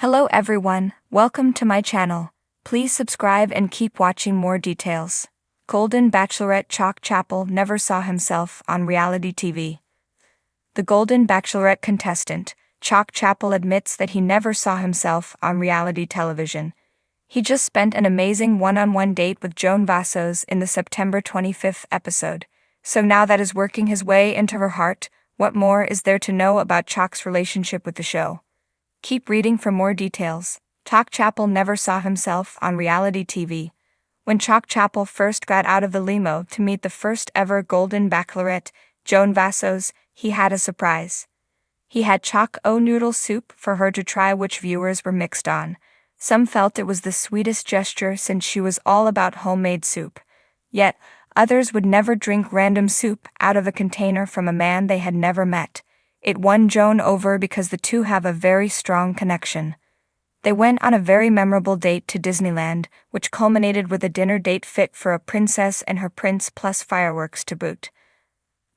Hello everyone, welcome to my channel. Please subscribe and keep watching more details. Golden Bachelorette Chock Chapple never saw himself on reality TV. The Golden Bachelorette contestant, Chock Chapple, admits that he never saw himself on reality television. He just spent an amazing one-on-one date with Joan Vassos in the September 25th episode. So now that is working his way into her heart, what more is there to know about Chock's relationship with the show? Keep reading for more details. Chock Chapple never saw himself on reality TV. When Chock Chapple first got out of the limo to meet the first ever Golden Bachelorette, Joan Vassos, he had a surprise. He had chock-o noodle soup for her to try, which viewers were mixed on. Some felt it was the sweetest gesture since she was all about homemade soup. Yet, others would never drink random soup out of a container from a man they had never met. It won Joan over because the two have a very strong connection. They went on a very memorable date to Disneyland, which culminated with a dinner date fit for a princess and her prince plus fireworks to boot.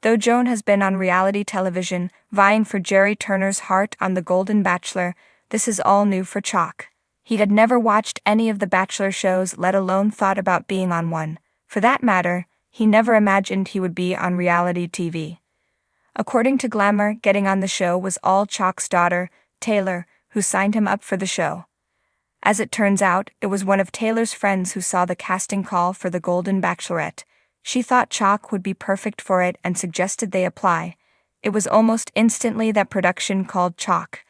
Though Joan has been on reality television, vying for Jerry Turner's heart on The Golden Bachelor, this is all new for Chock. He had never watched any of the Bachelor shows, let alone thought about being on one. For that matter, he never imagined he would be on reality TV. According to Glamour, getting on the show was all Chock's daughter, Taylor, who signed him up for the show. As it turns out, it was one of Taylor's friends who saw the casting call for the Golden Bachelorette. She thought Chock would be perfect for it and suggested they apply. It was almost instantly that production called Chock.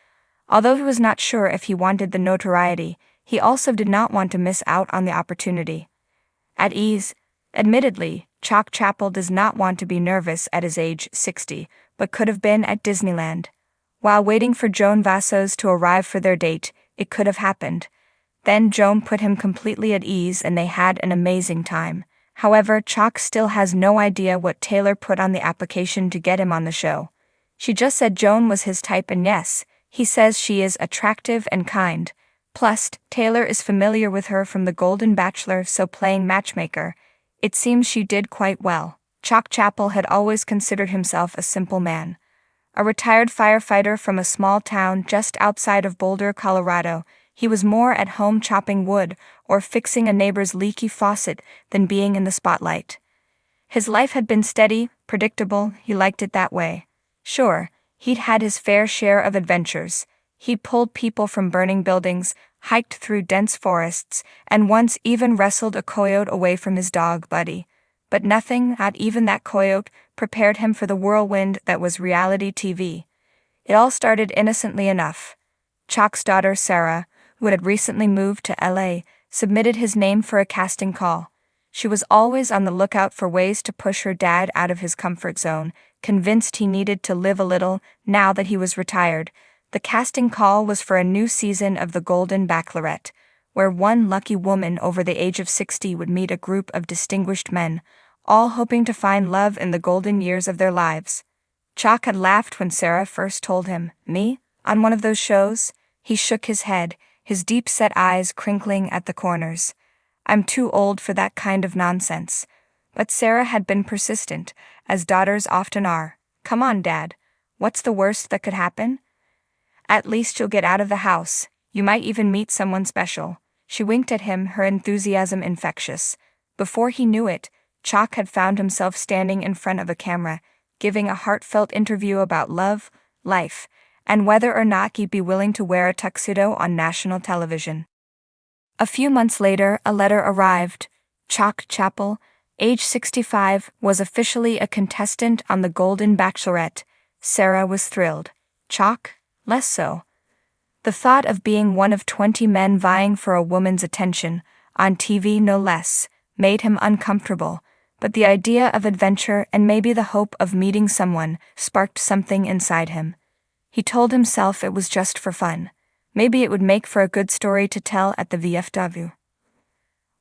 Although he was not sure if he wanted the notoriety, he also did not want to miss out on the opportunity. At ease, admittedly, Chock Chapple does not want to be nervous at his age 60, but could have been at Disneyland. While waiting for Joan Vassos to arrive for their date, it could have happened. Then Joan put him completely at ease and they had an amazing time. However, Chock still has no idea what Taylor put on the application to get him on the show. She just said Joan was his type, and yes, he says she is attractive and kind. Plus, Taylor is familiar with her from The Golden Bachelor, so playing matchmaker, it seems she did quite well. Chock Chapple had always considered himself a simple man. A retired firefighter from a small town just outside of Boulder, Colorado, he was more at home chopping wood or fixing a neighbor's leaky faucet than being in the spotlight. His life had been steady, predictable, he liked it that way. Sure, he'd had his fair share of adventures. He'd pulled people from burning buildings, hiked through dense forests, and once even wrestled a coyote away from his dog Buddy. But nothing, not even that coyote, prepared him for the whirlwind that was reality TV. It all started innocently enough. Chock's daughter Sarah, who had recently moved to LA, submitted his name for a casting call. She was always on the lookout for ways to push her dad out of his comfort zone, convinced he needed to live a little now that he was retired. The casting call was for a new season of The Golden Bachelorette, where one lucky woman over the age of 60 would meet a group of distinguished men, all hoping to find love in the golden years of their lives. Chock had laughed when Sarah first told him, "Me? On one of those shows?" He shook his head, his deep-set eyes crinkling at the corners. "I'm too old for that kind of nonsense." But Sarah had been persistent, as daughters often are. "Come on, Dad. What's the worst that could happen? At least you'll get out of the house. You might even meet someone special." She winked at him, her enthusiasm infectious. Before he knew it, Chock had found himself standing in front of a camera, giving a heartfelt interview about love, life, and whether or not he'd be willing to wear a tuxedo on national television. A few months later, a letter arrived. Chock Chapple, age 65, was officially a contestant on The Golden Bachelorette. Sarah was thrilled. Chock, less so. The thought of being one of 20 men vying for a woman's attention, on TV no less, made him uncomfortable, but the idea of adventure and maybe the hope of meeting someone sparked something inside him. He told himself it was just for fun. Maybe it would make for a good story to tell at the VFW.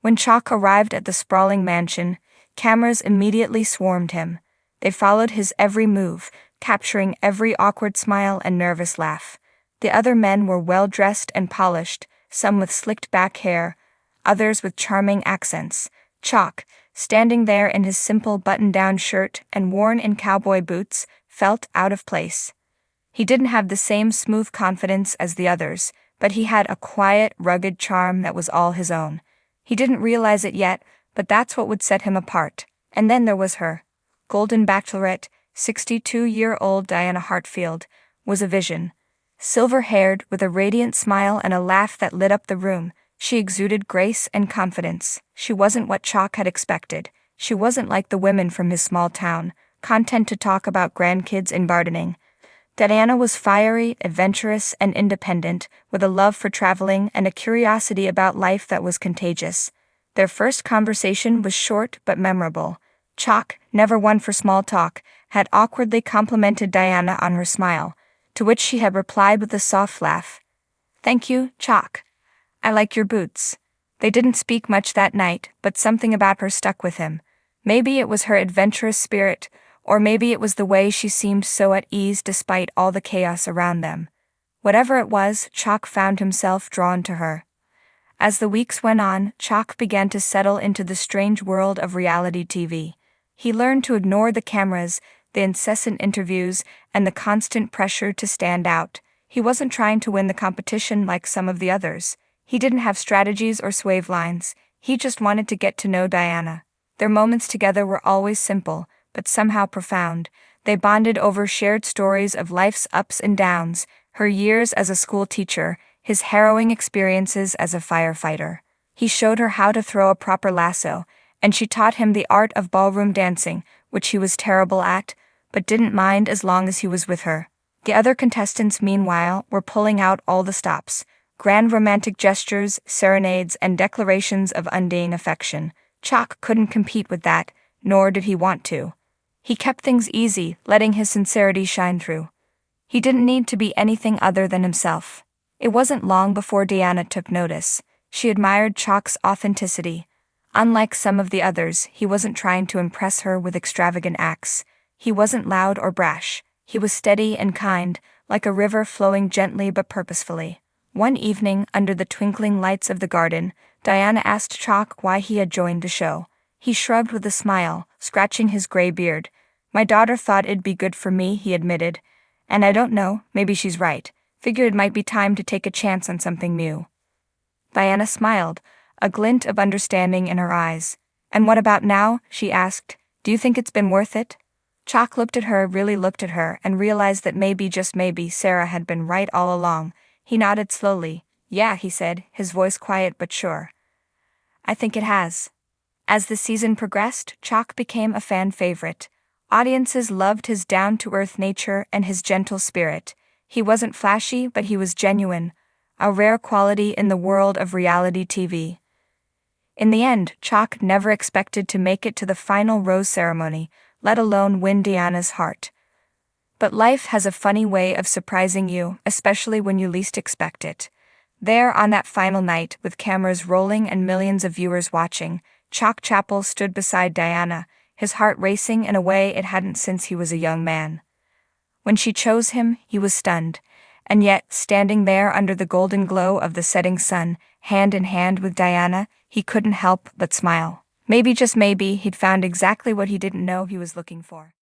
When Chock arrived at the sprawling mansion, cameras immediately swarmed him. They followed his every move, capturing every awkward smile and nervous laugh. The other men were well-dressed and polished, some with slicked-back hair, others with charming accents. Chock, standing there in his simple button-down shirt and worn-in cowboy boots, felt out of place. He didn't have the same smooth confidence as the others, but he had a quiet, rugged charm that was all his own. He didn't realize it yet, but that's what would set him apart. And then there was her. Golden Bachelorette, 62-year-old Diana Hartfield, was a vision. Silver-haired, with a radiant smile and a laugh that lit up the room, she exuded grace and confidence. She wasn't what Chock had expected. She wasn't like the women from his small town, content to talk about grandkids and gardening. Diana was fiery, adventurous, and independent, with a love for traveling and a curiosity about life that was contagious. Their first conversation was short but memorable. Chock, never one for small talk, had awkwardly complimented Diana on her smile, to which she had replied with a soft laugh. "Thank you, Chock. I like your boots." They didn't speak much that night, but something about her stuck with him. Maybe it was her adventurous spirit, or maybe it was the way she seemed so at ease despite all the chaos around them. Whatever it was, Chock found himself drawn to her. As the weeks went on, Chock began to settle into the strange world of reality TV. He learned to ignore the cameras, the incessant interviews, and the constant pressure to stand out. He wasn't trying to win the competition like some of the others. He didn't have strategies or swave lines. He just wanted to get to know Diana. Their moments together were always simple, but somehow profound. They bonded over shared stories of life's ups and downs, her years as a school teacher, his harrowing experiences as a firefighter. He showed her how to throw a proper lasso, and she taught him the art of ballroom dancing, which he was terrible at, but didn't mind as long as he was with her. The other contestants, meanwhile, were pulling out all the stops: grand romantic gestures, serenades, and declarations of undying affection. Chock couldn't compete with that, nor did he want to. He kept things easy, letting his sincerity shine through. He didn't need to be anything other than himself. It wasn't long before Diana took notice. She admired Chock's authenticity. Unlike some of the others, he wasn't trying to impress her with extravagant acts. He wasn't loud or brash. He was steady and kind, like a river flowing gently but purposefully. One evening, under the twinkling lights of the garden, Diana asked Chock why he had joined the show. He shrugged with a smile, scratching his gray beard. "My daughter thought it'd be good for me," he admitted. "And I don't know, maybe she's right. Figured it might be time to take a chance on something new." Diana smiled, a glint of understanding in her eyes. "And what about now?" she asked. "Do you think it's been worth it?" Chock looked at her, really looked at her, and realized that maybe, just maybe, Sarah had been right all along. He nodded slowly. "Yeah," he said, his voice quiet but sure. "I think it has." As the season progressed, Chock became a fan favorite. Audiences loved his down-to-earth nature and his gentle spirit. He wasn't flashy, but he was genuine, a rare quality in the world of reality TV. In the end, Chock never expected to make it to the final rose ceremony, let alone win Diana's heart. But life has a funny way of surprising you, especially when you least expect it. There, on that final night, with cameras rolling and millions of viewers watching, Chock Chapple stood beside Diana, his heart racing in a way it hadn't since he was a young man. When she chose him, he was stunned, and yet, standing there under the golden glow of the setting sun, hand in hand with Diana, he couldn't help but smile. Maybe, just maybe, he'd found exactly what he didn't know he was looking for.